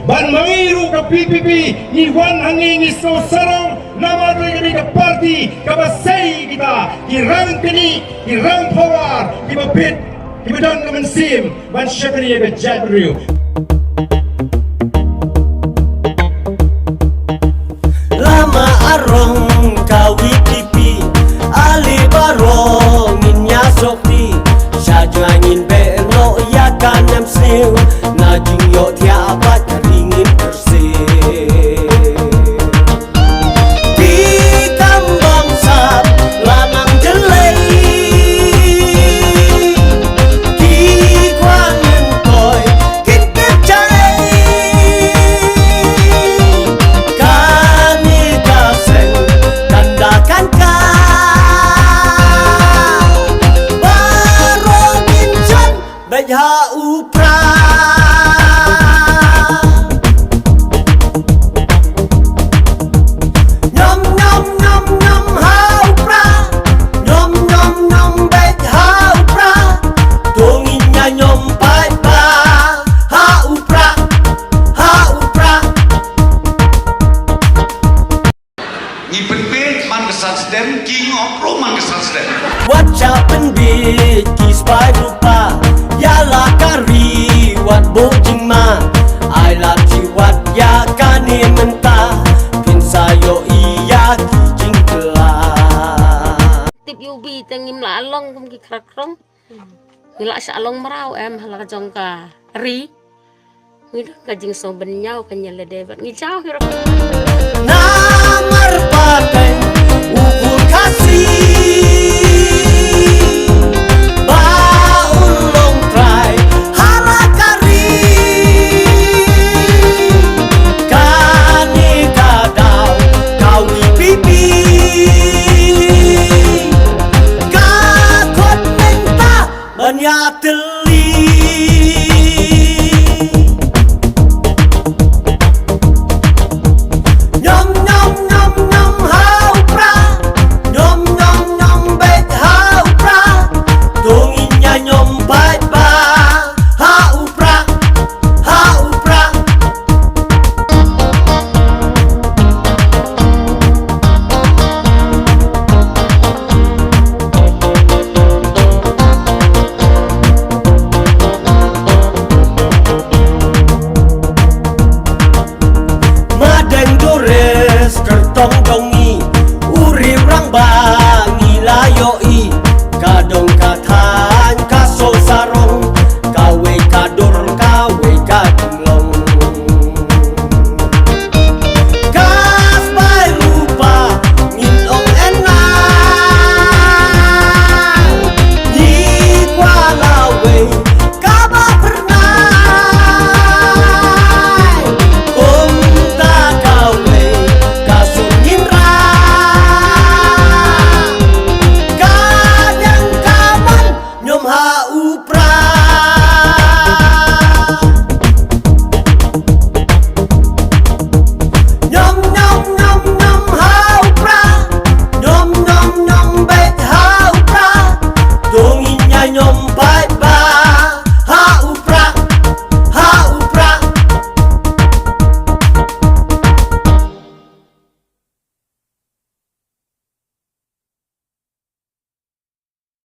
ban mangiru ka PPP ni Wan Hanging Isto Sarong nama kami ke parti kabasai kita kirang kini kirang power kibapit kibadan kamansim ban syakani ke jadriu lama arong kawi pipi ali barong inya sokti syajangin belo ya kanam siu najing yo tiapat ringin bersih di kambang sap lanang jelei di kwangen toy kit cai kami kaseng tandakan ka barongin chan beja upra Whatsapp bit kis pai lupa ya la kari wat bojing ma I love you wat ya kani mentah pin sayo iya kijing kela tip yubi tengim la long kum ki krakrong ngila sa long marau em hala jong ka ri ngido ka jing so ben nyau ka nyele debat ngi chao hiro namar pakai ukur kasih kertong